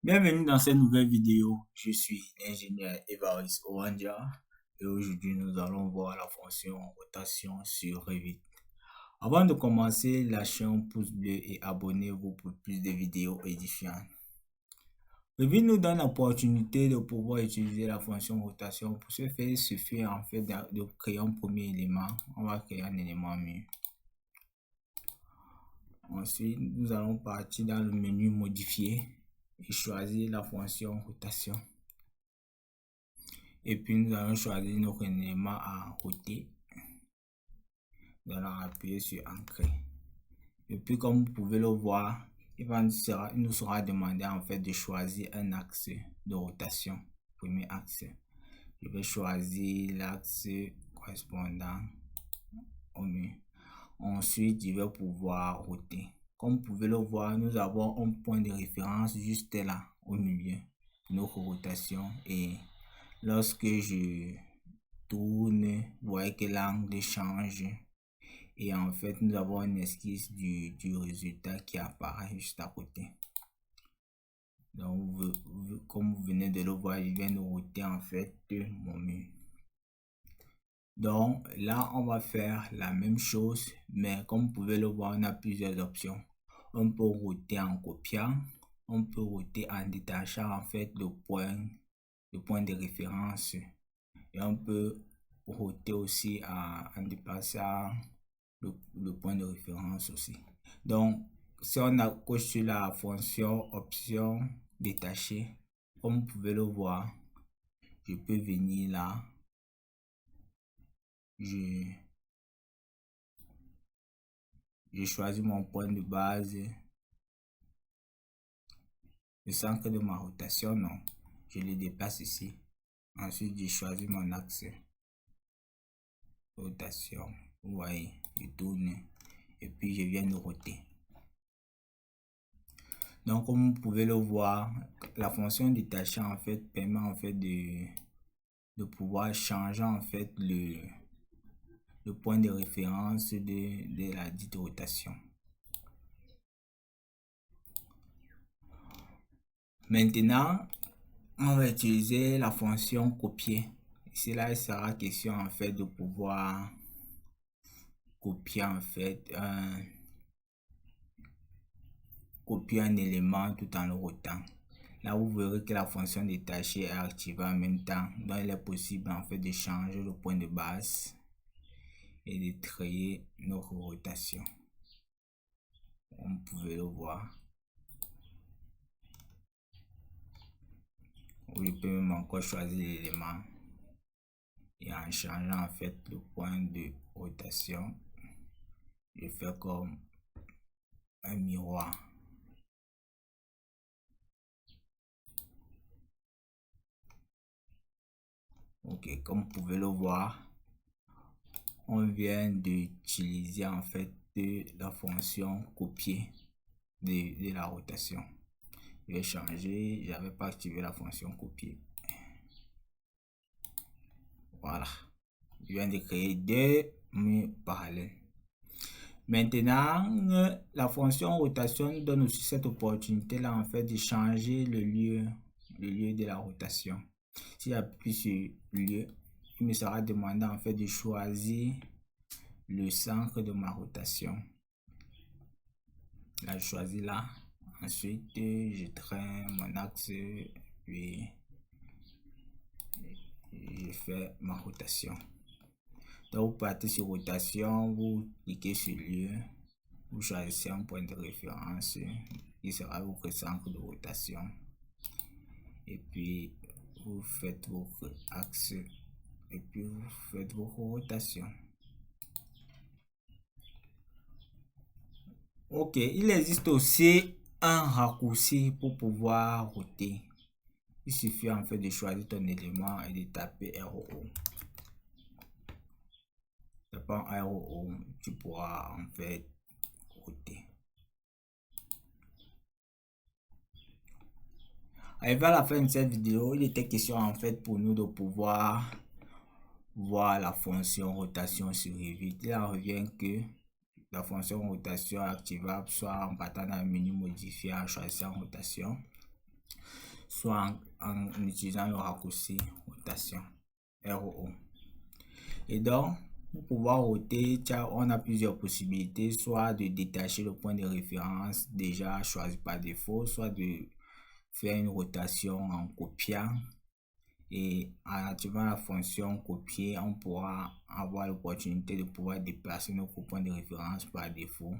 Bienvenue dans cette nouvelle vidéo. Je suis l'ingénieur Évariste Owandia et aujourd'hui nous allons voir la fonction rotation sur Revit. Avant de commencer, lâchez un pouce bleu et abonnez-vous pour plus de vidéos édifiantes. Revit nous donne l'opportunité de pouvoir utiliser la fonction rotation. Pour ce faire, il suffit en fait de créer un premier élément. On va créer un élément mur. Ensuite, nous allons partir dans le menu modifier et choisir la fonction rotation. Et puis nous allons choisir notre élément à roter. Nous allons appuyer sur ancrer. Et puis comme vous pouvez le voir, il nous sera demandé en fait de choisir un axe de rotation. Premier axe. Je vais choisir l'axe correspondant au mur. Ensuite, je vais pouvoir roter. Comme vous pouvez le voir, nous avons un point de référence juste là, au milieu de notre rotation. Et lorsque je tourne, vous voyez que l'angle change. Et en fait, nous avons une esquisse du résultat qui apparaît juste à côté. Donc, comme vous venez de le voir, je viens de roter en fait mon mur. Donc là, on va faire la même chose, mais comme vous pouvez le voir, on a plusieurs options. On peut roter en copiant, on peut roter en détachant en fait le point de référence, et on peut roter aussi en dépassant le point de référence aussi. Donc, si on accroche sur la fonction option détacher, comme vous pouvez le voir, je peux venir là. Je choisis mon point de base, le centre de ma rotation, non, je le déplace ici. Ensuite, je choisis mon axe rotation, vous voyez, je tourne et puis je viens de roter. Donc, comme vous pouvez le voir, la fonction détacher en fait permet en fait de pouvoir changer en fait le point de référence de la dite rotation. Maintenant, on va utiliser la fonction copier. Ici là, il sera question en fait de pouvoir copier en fait un élément tout en le rotant. Là, vous verrez que la fonction détacher est activée en même temps. Donc, il est possible en fait de changer le point de base et de créer notre rotation. Comme vous pouvez le voir. Je peux même encore choisir l'élément et en changeant en fait le point de rotation, je fais comme un miroir. Ok, comme vous pouvez le voir, on vient d'utiliser en fait la fonction copier de la rotation. Je vais changer, j'avais pas activé la fonction copier. Voilà, je viens de créer deux murs parallèles. Maintenant, la fonction rotation nous donne aussi cette opportunité là en fait de changer le lieu de la rotation. Si j'appuie sur lieu, il me sera demandé en fait de choisir le centre de ma rotation. Là, je choisis là. Ensuite, je traîne mon axe, puis je fais ma rotation. Donc, vous partez sur rotation, vous cliquez sur lieu, vous choisissez un point de référence qui sera votre centre de rotation. Et puis, vous faites votre axe et puis vous faites vos rotations. Ok, il existe aussi un raccourci pour pouvoir roter. Il suffit en fait de choisir ton élément et de taper RO. Tapant RO, tu pourras en fait roter. Arrivé à la fin de cette vidéo, il était question en fait pour nous de pouvoir voir la fonction rotation sur Revit. Il en revient que la fonction rotation activable soit en partant dans le menu modifier en choisissant rotation. soit en utilisant le raccourci rotation, RO. Et donc, pour pouvoir roter, on a plusieurs possibilités, soit de détacher le point de référence déjà choisi par défaut, soit de faire une rotation en copiant. Et en activant la fonction copier, on pourra avoir l'opportunité de pouvoir déplacer notre point de référence par défaut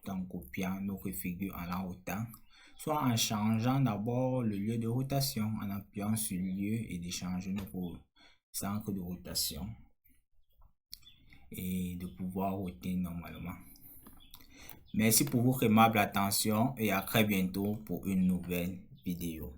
tout en copiant notre figure en la rotant, soit en changeant d'abord le lieu de rotation en appuyant sur lieu et de changer notre centre de rotation et de pouvoir roter normalement. Merci pour votre aimable attention et à très bientôt pour une nouvelle vidéo.